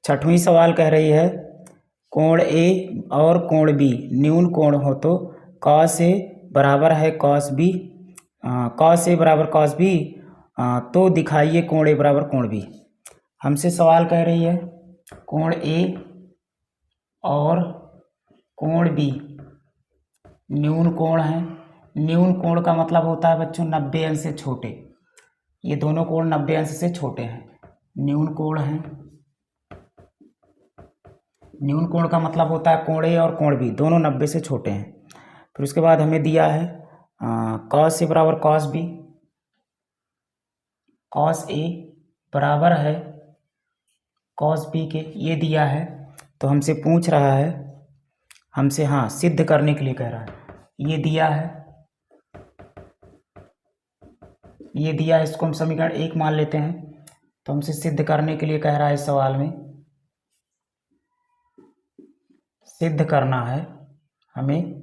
छठवीं सवाल कह रही है कोण ए और कोण बी न्यून कोण हो तो कॉस ए बराबर है कॉस बी, कॉस ए बराबर कॉस बी, तो दिखाइए कोण ए बराबर कोण बी। हमसे सवाल कह रही है कोण ए और कोण बी न्यून कोण है। न्यून कोण का मतलब होता है बच्चों 90 अंश से छोटे। ये दोनों कोण 90 अंश से छोटे हैं, न्यून कोण है। न्यून कोण का मतलब होता है कोण ए और कोण बी दोनों 90 से छोटे हैं। फिर उसके बाद हमें दिया है कॉस ए बराबर कॉस बी, कॉस ए बराबर है कॉस बी के, ये दिया है। तो हमसे पूछ रहा है, हमसे हाँ सिद्ध करने के लिए कह रहा है, ये दिया है, ये दिया है, इसको हम समीकरण 1 मान लेते हैं। तो हमसे सिद्ध करने के लिए कह रहा है इस सवाल में, सिद्ध करना है, हमें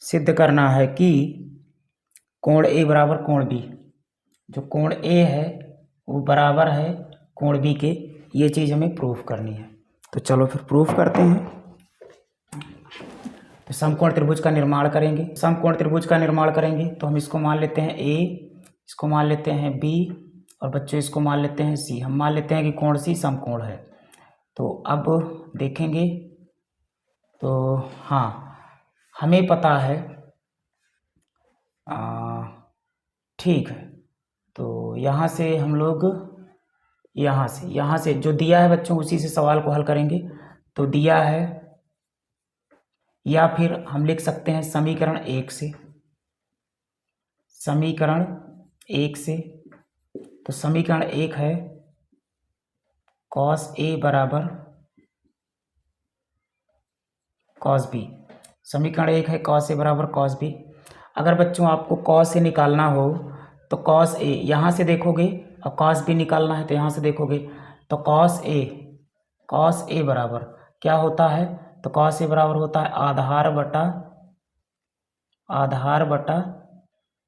सिद्ध करना है कि कोण ए बराबर कोण बी, जो कोण ए है वो बराबर है कोण बी के, ये चीज़ हमें प्रूफ करनी है। तो चलो फिर प्रूफ करते हैं। तो समकोण त्रिभुज का निर्माण करेंगे। समकोण त्रिभुज का निर्माण करेंगे तो हम इसको मान लेते हैं ए, इसको मान लेते हैं बी और बच्चों इसको मान लेते हैं सी। हम मान लेते हैं कि कोण सी समकोण है। तो अब देखेंगे तो हाँ हमें पता है, ठीक है। तो यहाँ से हम लोग यहाँ से जो दिया है बच्चों उसी से सवाल को हल करेंगे। तो दिया है, या फिर हम लिख सकते हैं समीकरण 1 से, समीकरण 1 से। तो समीकरण 1 है कॉस ए बराबर कॉस बी। समीकरण 1 है कॉस ए बराबर कॉस बी। अगर बच्चों आपको कॉस ए निकालना हो तो कॉस ए यहाँ से देखोगे और कॉस बी निकालना है तो यहाँ से देखोगे। तो कॉस ए बराबर क्या होता है, तो कॉस ए बराबर होता है आधार बटा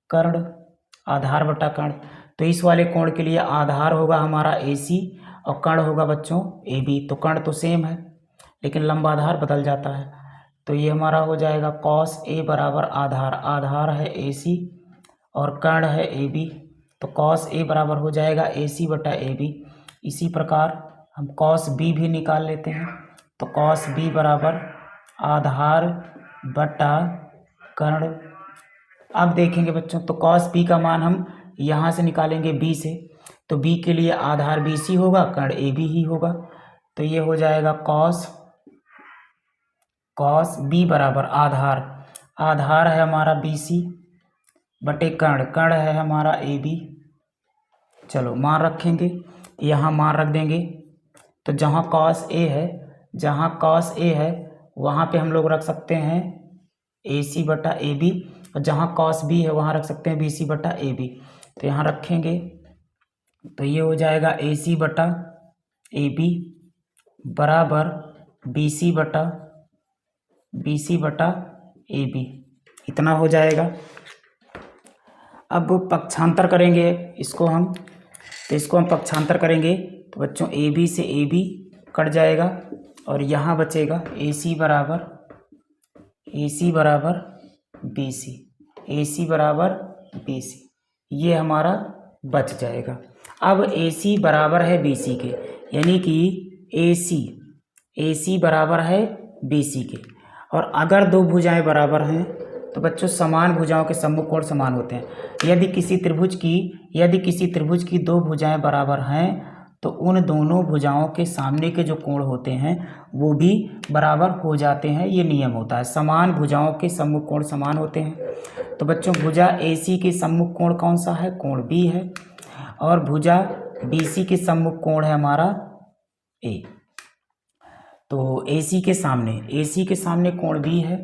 कर्ण, आधार बटा कर्ण। तो इस वाले कोण के लिए आधार होगा हमारा AC और कर्ण होगा बच्चों AB। तो कर्ण तो सेम है लेकिन लंबाधार बदल जाता है। तो ये हमारा हो जाएगा कॉस ए बराबर आधार है AC और कर्ण है AB। तो कॉस ए बराबर हो जाएगा AC बटा AB। इसी प्रकार हम कॉस बी भी निकाल लेते हैं। तो कॉस बी बराबर आधार बटा कर्ण। अब देखेंगे बच्चों तो कॉस बी का मान हम यहाँ से निकालेंगे B से। तो B के लिए आधार BC होगा, कर्ण AB ही होगा। तो ये हो जाएगा कॉस बी बराबर आधार है हमारा BC बटे कर्ण है हमारा AB। चलो मान रखेंगे, यहाँ मान रख देंगे। तो जहाँ कॉस ए है वहाँ पे हम लोग रख सकते हैं AC बटा AB और जहाँ कॉस B है वहाँ रख सकते हैं BC बटा AB। तो यहाँ रखेंगे तो ये हो जाएगा AC बटा AB बराबर BC बटा AB, इतना हो जाएगा। अब पक्षांतर करेंगे इसको हम, तो इसको हम पक्षांतर करेंगे तो बच्चों AB से AB कट जाएगा और यहाँ बचेगा AC बराबर BC, ये हमारा बच जाएगा। अब AC बराबर है BC के, यानी कि AC बराबर है BC के। और अगर दो भुजाएं बराबर हैं तो बच्चों समान भुजाओं के सम्मुख कोण समान होते हैं। यदि किसी त्रिभुज की दो भुजाएं बराबर हैं तो उन दोनों भुजाओं के सामने के जो कोण होते हैं वो भी बराबर हो जाते हैं। ये नियम होता है, समान भुजाओं के सम्मुख कोण समान होते हैं। तो बच्चों भुजा AC के सम्मुख कोण कौन सा है, कोण B है। और भुजा BC के सम्मुख कोण है हमारा A। तो AC के सामने कोण B है।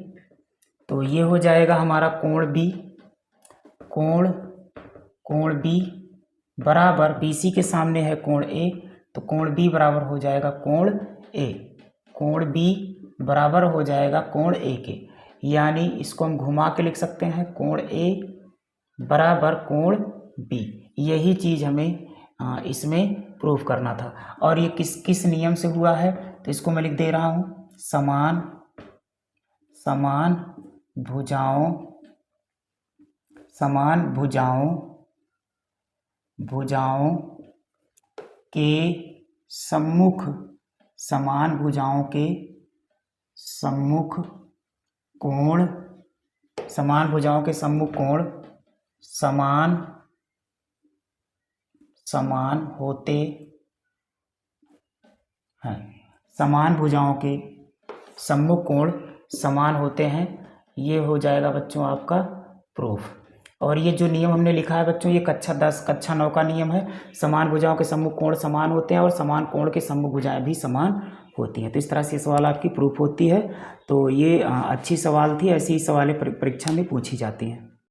तो ये हो जाएगा हमारा कोण B बराबर BC के सामने है कोण A। तो कोण B बराबर हो जाएगा कोण B बराबर हो जाएगा कोण A के, यानी इसको हम घुमा के लिख सकते हैं कोण A बराबर कोण B। यही चीज़ हमें इसमें प्रूफ करना था। और ये किस किस नियम से हुआ है, तो इसको मैं लिख दे रहा हूँ, समान भुजाओं के सम्मुख कोण समान होते हैं, समान भुजाओं के सम्मुख कोण समान होते हैं। ये हो जाएगा बच्चों आपका प्रूफ। और ये जो नियम हमने लिखा है बच्चों, ये कक्षा 10 कक्षा 9 का नियम है। समान भुजाओं के सम्मुख कोण समान होते हैं और समान कोण के सम्मुख भुजाएं भी समान होती हैं। तो इस तरह से सवाल आपकी प्रूफ होती है। तो ये अच्छी सवाल थी, ऐसी सवालें परीक्षा में पूछी जाती हैं।